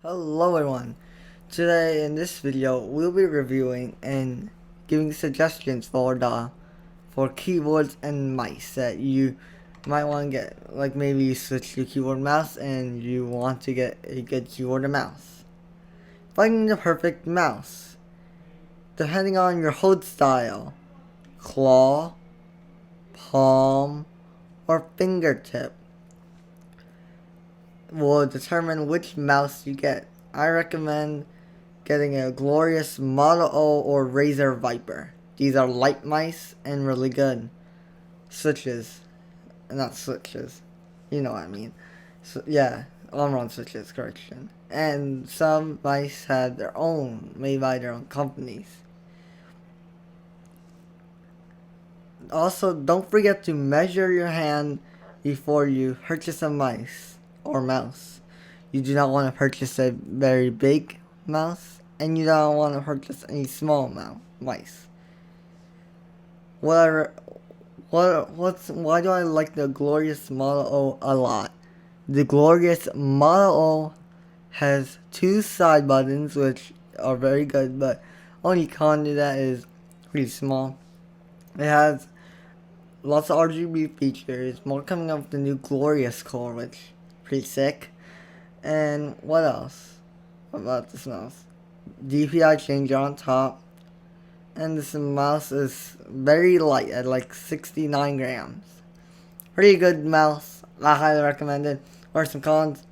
Hello everyone. Today in this video we'll be reviewing and giving suggestions for keyboards and mice that you might want to get. Like maybe you switch to keyboard and mouse and you want to get a good keyboard and mouse. Finding the perfect mouse. Depending on your hold style, claw, palm, or fingertip will determine which mouse you get. I recommend getting a Glorious Model O or Razer Viper. These are light mice and really good. Switches. Not switches. You know what I mean. So, yeah, all-around switches, correction. And some mice have their own, made by their own companies. Also, don't forget to measure your hand before you purchase a mice or mouse. You do not want to purchase a very big mouse, and you don't want to purchase any small mice. Why do I like the Glorious Model O a lot? The Glorious Model O has two side buttons, which are very good, but only con to that is pretty small. It has lots of RGB features, more coming up with the new Glorious core, which pretty sick. And what else about this mouse? DPI changer on top, and this mouse is very light at like 69 grams. Pretty good mouse. I highly recommend it. Or some cons.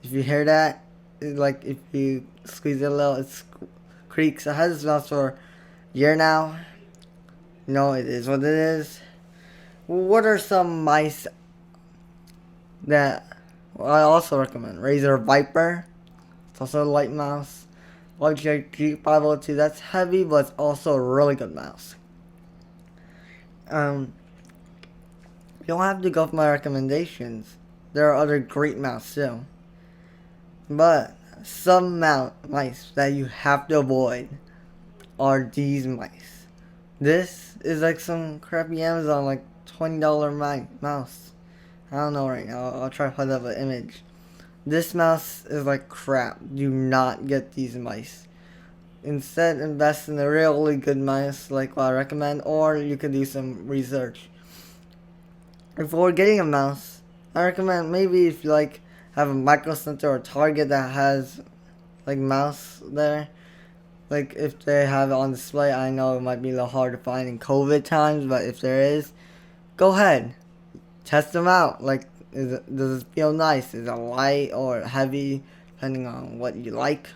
If you hear that, like if you squeeze it a little, it creaks. I had this mouse for a year now. No, it is what it is. What are some mice that I also recommend? Razer Viper. It's also a light mouse. Logitech G502. That's heavy, but it's also a really good mouse. You don't have to go for my recommendations. There are other great mice too. But some mice that you have to avoid are these mice. This is like some crappy Amazon like $20 mouse. I don't know right now. I'll try to put up an image. This mouse is like crap. Do not get these mice. Instead, invest in a really good mouse like what I recommend, or you could do some research. Before getting a mouse, I recommend maybe if you like have a Micro Center or Target that has like mouse there. Like if they have it on display, I know it might be a little hard to find in COVID times, but if there is, go ahead. Test them out. Like, does it feel nice? Is it light or heavy, depending on what you like?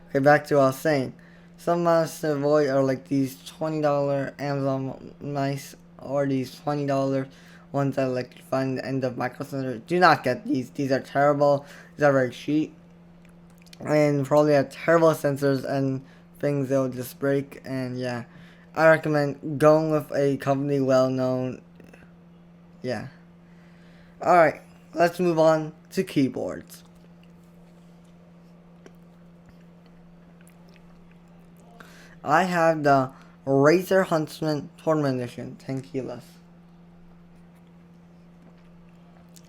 Okay, back to what I was saying. Some mice to avoid are like these $20 Amazon mice, or these $20 ones that like you find at the end of Micro Center. Do not get these. These are terrible. These are very cheap, and probably have terrible sensors and things that will just break. And yeah, I recommend going with a company well known. Yeah. Alright, let's move on to keyboards. I have the Razer Huntsman Tournament Edition 10 kilos.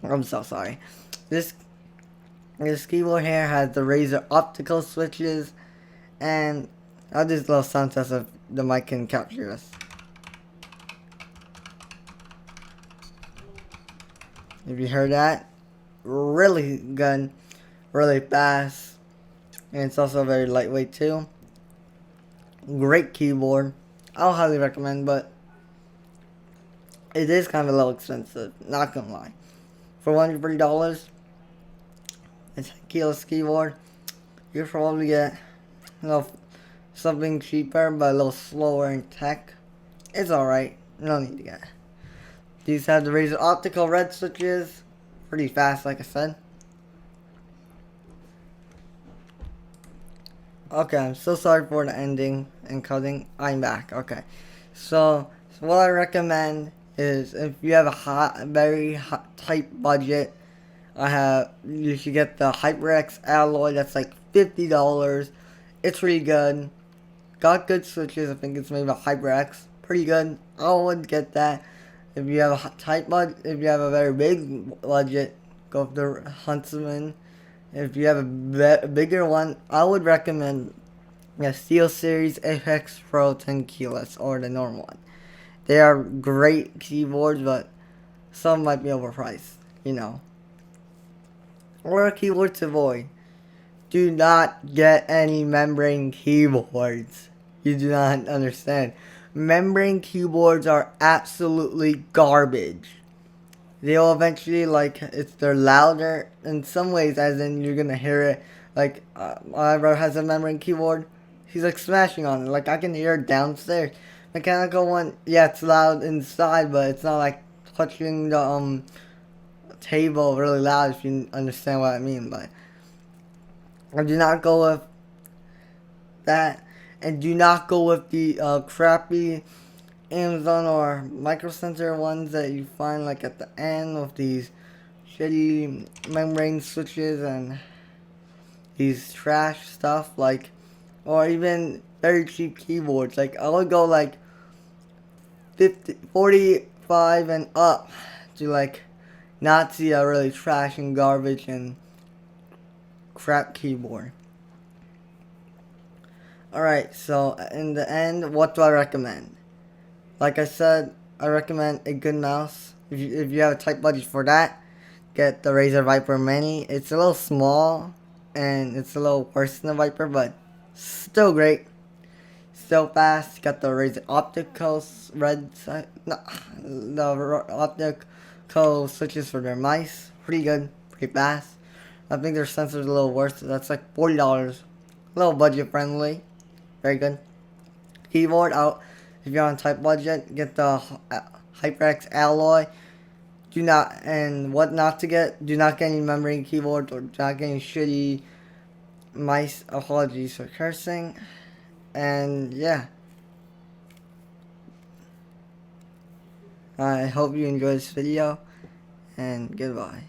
I'm so sorry. This keyboard here has the Razer optical switches, and I'll do this little sound test if the mic can capture this. If you heard that, really good, really fast, and it's also very lightweight too. Great keyboard. I'll highly recommend, but it is kind of a little expensive, not gonna lie. For $130, it's a keyless keyboard. You'll probably get something cheaper, but a little slower in tech. It's alright, no need to get it. These have the Razer optical red switches. Pretty fast, like I said. Okay, I'm so sorry for the ending and cutting. I'm back. Okay. So what I recommend is if you have a very tight budget, you should get the HyperX Alloy. That's like $50. It's really good. Got good switches. I think it's made by HyperX. Pretty good. I would get that. If you have a tight budget, if you have a very big budget, go for the Huntsman. If you have a bigger one, I would recommend the Steel Series Apex Pro 10 keyless or the normal one. They are great keyboards, but some might be overpriced, you know. Or a keyboard to avoid. Do not get any membrane keyboards. You do not understand. Membrane keyboards are absolutely garbage. They'll eventually, like, they're louder in some ways, as in you're gonna hear it. Like, my brother has a membrane keyboard. He's like smashing on it. Like, I can hear it downstairs. Mechanical one, yeah, it's loud inside, but it's not like touching the table really loud, if you understand what I mean. But I do not go with that, and do not go with the crappy Amazon or Micro Center ones that you find like at the end with these shitty membrane switches and these trash stuff, like, or even very cheap keyboards. Like, I would go like 45 and up to like not see a really trash and garbage and crap keyboard. Alright, so in the end, what do I recommend? Like I said, I recommend a good mouse. If you have a tight budget for that, get the Razer Viper Mini. It's a little small and it's a little worse than the Viper, but still great. Still fast. Got the Razer Optical red side. No, the optical switches for their mice. Pretty good. Pretty fast. I think their sensor's a little worse. That's like $40. A little budget friendly. Very good. Keyboard out. If you're on tight budget, get the HyperX Alloy. Do not, and what not to get, do not get any membrane keyboards or do not get any shitty mice. Apologies for cursing. And yeah, I hope you enjoyed this video, and goodbye.